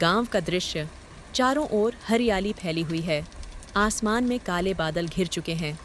गांव का दृश्य, चारों ओर हरियाली फैली हुई है। आसमान में काले बादल घिर चुके हैं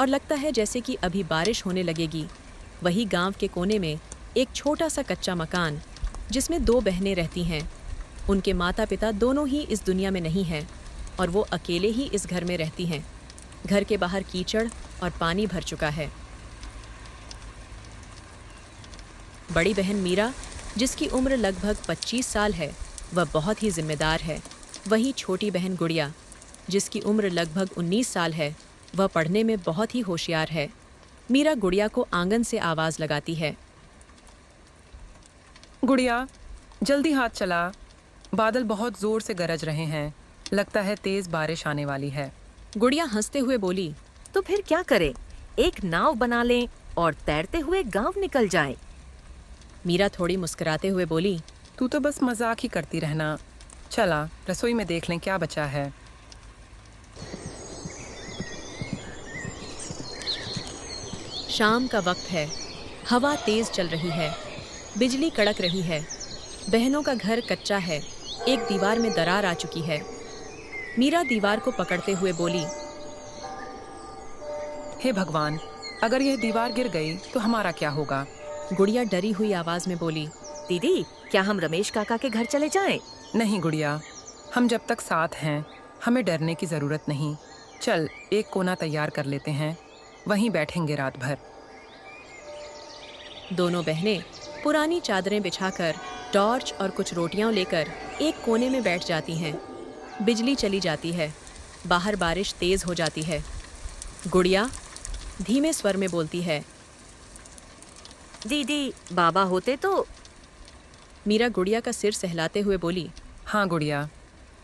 और लगता है जैसे कि अभी बारिश होने लगेगी। वही गांव के कोने में एक छोटा सा कच्चा मकान, जिसमें 2 बहनें रहती हैं। उनके माता पिता दोनों ही इस दुनिया में नहीं हैं और वो अकेले ही इस घर में रहती हैं। घर के बाहर कीचड़ और पानी भर चुका है। बड़ी बहन मीरा, जिसकी उम्र लगभग 25 साल है, वह बहुत ही जिम्मेदार है। वही छोटी बहन गुड़िया, जिसकी उम्र लगभग 19 साल है, वह पढ़ने में बहुत ही होशियार है। मीरा गुड़िया को आंगन से आवाज़ लगाती है। गुड़िया, जल्दी हाथ चला। बादल बहुत जोर से गरज रहे हैं। लगता है तेज बारिश आने वाली है। गुड़िया हंसते हुए बोली, तो फिर क्या करें? एक नाव बना लें और तैरते हुए गांव निकल जाएं। मीरा थोड़ी मुस्कुराते हुए बोली, तू तो बस मजाक ही करती रहना। चला रसोई में देख लें क्या बचा है। शाम का वक्त है। हवा तेज चल रही है, बिजली कड़क रही है। बहनों का घर कच्चा है, एक दीवार में दरार आ चुकी है। मीरा दीवार को पकड़ते हुए बोली, हे भगवान, अगर यह दीवार गिर गई तो हमारा क्या होगा? गुड़िया डरी हुई आवाज में बोली, दीदी, क्या हम रमेश काका के घर चले जाएं? नहीं गुड़िया, हम जब तक साथ हैं हमें डरने की जरूरत नहीं। चल एक कोना तैयार कर लेते हैं, वहीं बैठेंगे रात भर। दोनों बहनें पुरानी चादरें बिछाकर, टॉर्च और कुछ रोटियां लेकर एक कोने में बैठ जाती हैं। बिजली चली जाती है। बाहर बारिश तेज हो जाती है। गुड़िया धीमे स्वर में बोलती है, दीदी, बाबा होते तो। मीरा गुड़िया का सिर सहलाते हुए बोली, हाँ गुड़िया,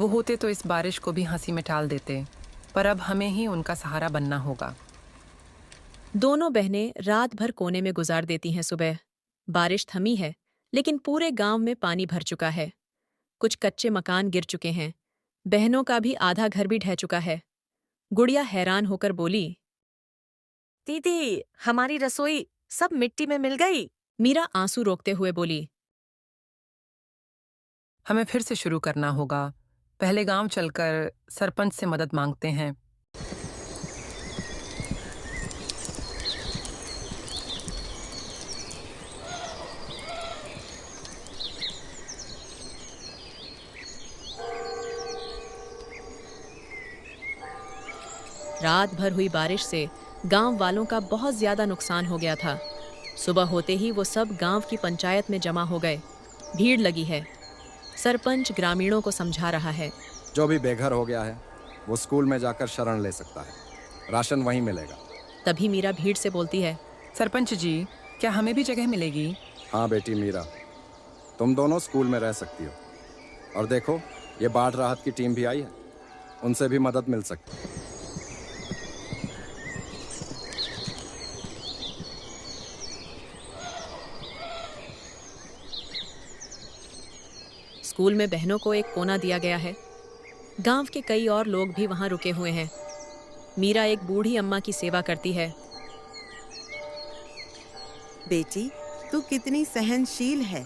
वो होते तो इस बारिश को भी हंसी में टाल देते, पर अब हमें ही उनका सहारा बनना होगा। दोनों बहनें रात भर कोने में गुजार देती हैं। सुबह बारिश थमी है, लेकिन पूरे गांव में पानी भर चुका है। कुछ कच्चे मकान गिर चुके हैं। बहनों का भी आधा घर भी ढह चुका है। गुड़िया हैरान होकर बोली, दीदी, हमारी रसोई सब मिट्टी में मिल गई। मीरा आंसू रोकते हुए बोली, हमें फिर से शुरू करना होगा। पहले गांव चलकर सरपंच से मदद मांगते हैं। रात भर हुई बारिश से गांव वालों का बहुत ज्यादा नुकसान हो गया था। सुबह होते ही वो सब गांव की पंचायत में जमा हो गए। भीड़ लगी है। सरपंच ग्रामीणों को समझा रहा है, जो भी बेघर हो गया है वो स्कूल में जाकर शरण ले सकता है, राशन वहीं मिलेगा। तभी मीरा भीड़ से बोलती है, सरपंच जी, क्या हमें भी जगह मिलेगी? हाँ बेटी मीरा, तुम दोनों स्कूल में रह सकती हो। और देखो, ये बाढ़ राहत की टीम भी आई है, उनसे भी मदद मिल सकती है। स्कूल में बहनों को एक कोना दिया गया है। गांव के कई और लोग भी वहां रुके हुए हैं। मीरा एक बूढ़ी अम्मा की सेवा करती है। बेटी, तू कितनी सहनशील है।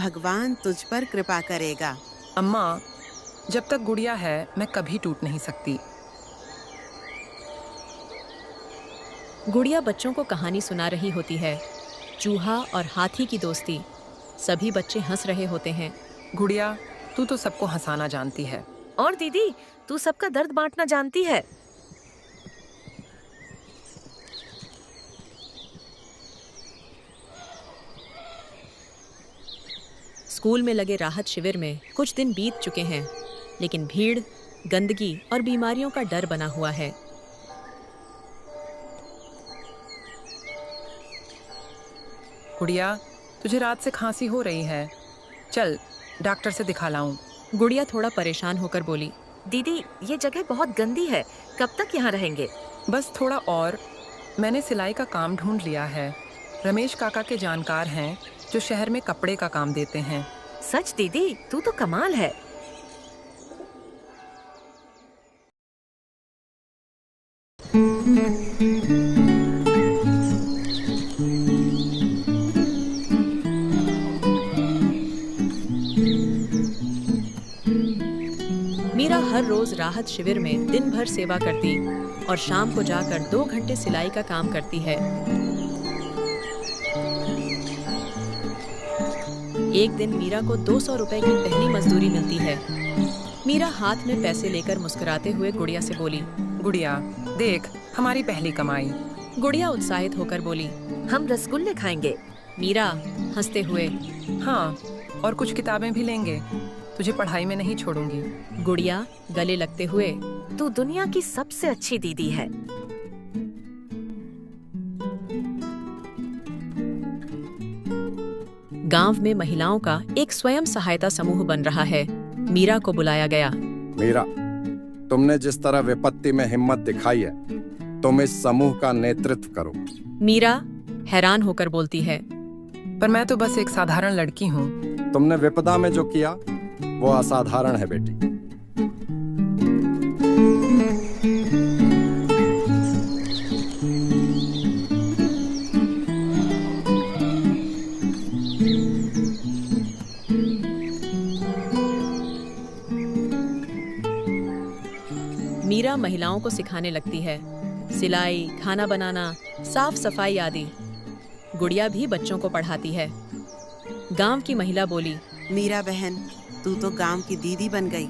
भगवान तुझ पर कृपा करेगा। अम्मा, जब तक गुड़िया है मैं कभी टूट नहीं सकती। गुड़िया बच्चों को कहानी सुना रही होती है, चूहा और हाथी की दोस्ती। सभी बच्चे हंस रहे होते हैं। गुड़िया, तू तो सबको हंसाना जानती है। और दीदी, तू सबका दर्द बांटना जानती है। स्कूल में लगे राहत शिविर में कुछ दिन बीत चुके हैं, लेकिन भीड़, गंदगी और बीमारियों का डर बना हुआ है। गुड़िया, तुझे रात से खांसी हो रही है, चल डॉक्टर से दिखा लाऊं। गुड़िया थोड़ा परेशान होकर बोली, दीदी, ये जगह बहुत गंदी है, कब तक यहाँ रहेंगे? बस थोड़ा और। मैंने सिलाई का काम ढूंढ लिया है। रमेश काका के जानकार हैं जो शहर में कपड़े का काम देते हैं। सच दीदी, तू तो कमाल है। मीरा हर रोज राहत शिविर में दिन भर सेवा करती और शाम को जाकर 2 घंटे सिलाई का काम करती है। एक दिन मीरा को 200 रुपए की पहली मजदूरी मिलती है। मीरा हाथ में पैसे लेकर मुस्कुराते हुए गुड़िया से बोली। गुड़िया, देख हमारी पहली कमाई। गुड़िया उत्साहित होकर बोली। हम रसगुल्ले खाएंगे। मीरा हंसते हुए। हाँ, और कुछ किताबें भी लेंगे। तुझे पढ़ाई में नहीं छोड़ूंगी। गुड़िया गले लगते हुए। तू दुनिया की सबसे अच्छी दीदी है। गांव में महिलाओं का एक स्वयं सहायता समूह बन रहा है। मीरा को बुलाया गया। मीरा, तुमने जिस तरह विपत्ति में हिम्मत दिखाई है, तुम इस समूह का नेतृत्व करो। मीरा हैरान होकर बोलती है। पर मैं तो बस एक साधारण लड़की हूँ। तुमने विपदा में जो किया वो असाधारण है बेटी। मीरा महिलाओं को सिखाने लगती है, सिलाई, खाना बनाना, साफ सफाई आदि। गुड़िया भी बच्चों को पढ़ाती है। गांव की महिला बोली। मीरा बहन, तू तो गांव की दीदी बन गई।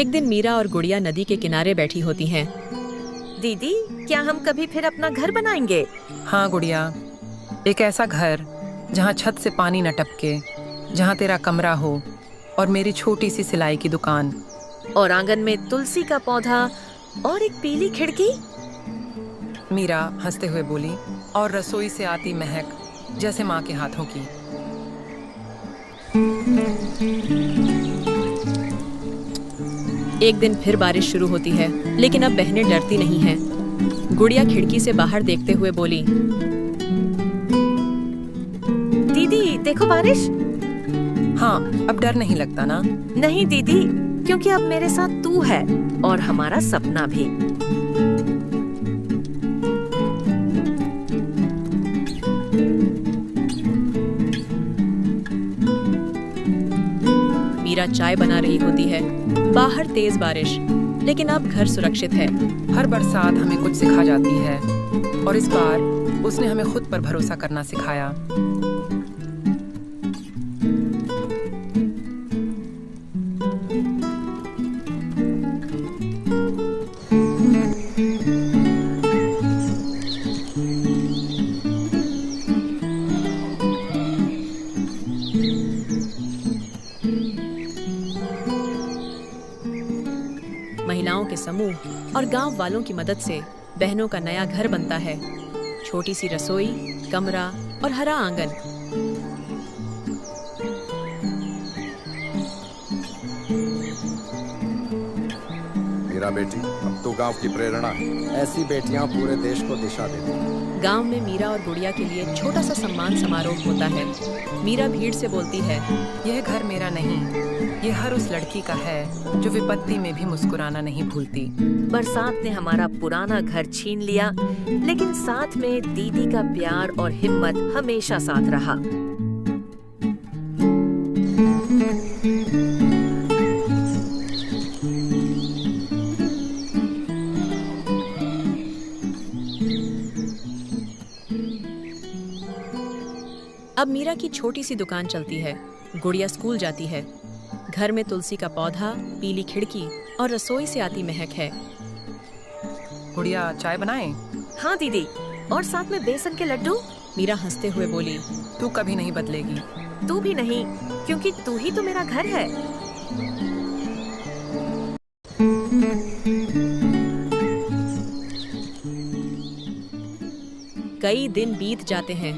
एक दिन मीरा और गुड़िया नदी के किनारे बैठी होती हैं। दीदी, क्या हम कभी फिर अपना घर बनाएंगे? हाँ गुड़िया, एक ऐसा घर जहाँ छत से पानी न टपके, जहाँ तेरा कमरा हो और मेरी छोटी सी सिलाई की दुकान, और आंगन में तुलसी का पौधा और एक पीली खिड़की। मीरा हंसते हुए बोली, और रसोई से आती महक जैसे माँ के हाथों की। एक दिन फिर बारिश शुरू होती है, लेकिन अब बहनें डरती नहीं हैं। गुड़िया खिड़की से बाहर देखते हुए बोली। दीदी देखो बारिश। हाँ, अब डर नहीं लगता ना? नहीं दीदी, क्योंकि अब मेरे साथ तू है और हमारा सपना भी। मीरा चाय बना रही होती है। बाहर तेज बारिश, लेकिन अब घर सुरक्षित है। हर बरसात हमें कुछ सिखा जाती है, और इस बार उसने हमें खुद पर भरोसा करना सिखाया। महिलाओं के समूह और गांव वालों की मदद से बहनों का नया घर बनता है। छोटी सी रसोई, कमरा और हरा आंगन। मीरा बेटी, अब तो गांव की प्रेरणा है। ऐसी बेटियां पूरे देश को दिशा देती हैं। गांव में मीरा और गुड़िया के लिए छोटा सा सम्मान समारोह होता है। मीरा भीड़ से बोलती है। यह घर मेरा नहीं, ये हर उस लड़की का है जो विपत्ति में भी मुस्कुराना नहीं भूलती। बरसात ने हमारा पुराना घर छीन लिया, लेकिन साथ में दीदी का प्यार और हिम्मत हमेशा साथ रहा। अब मीरा की छोटी सी दुकान चलती है। गुड़िया स्कूल जाती है। घर में तुलसी का पौधा, पीली खिड़की और रसोई से आती महक है। गुड़िया, चाय बनाएं? हाँ दीदी, और साथ में बेसन के लड्डू। मीरा हंसते हुए बोली। तू कभी नहीं बदलेगी। तू भी नहीं, क्योंकि तू ही तो मेरा घर है। कई दिन बीत जाते हैं।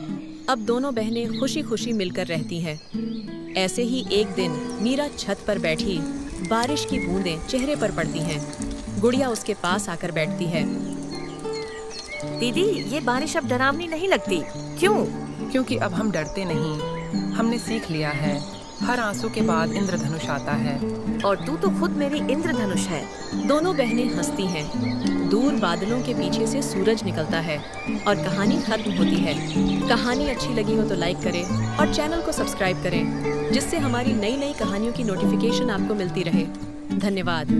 अब दोनों बहनें खुशी खुशी मिलकर रहती हैं। ऐसे ही एक दिन मीरा छत पर बैठी, बारिश की बूंदें चेहरे पर पड़ती हैं। गुड़िया उसके पास आकर बैठती है। दीदी, ये बारिश अब डरावनी नहीं लगती। क्यों? क्योंकि अब हम डरते नहीं। हमने सीख लिया है, हर आंसू के बाद इंद्रधनुष आता है। और तू तो खुद मेरी इंद्रधनुष है। दोनों बहनें हंसती हैं। दूर दूर बादलों के पीछे से सूरज निकलता है और कहानी खत्म होती है। कहानी अच्छी लगी हो तो लाइक करें और चैनल को सब्सक्राइब करें, जिससे हमारी नई नई कहानियों की नोटिफिकेशन आपको मिलती रहे। धन्यवाद।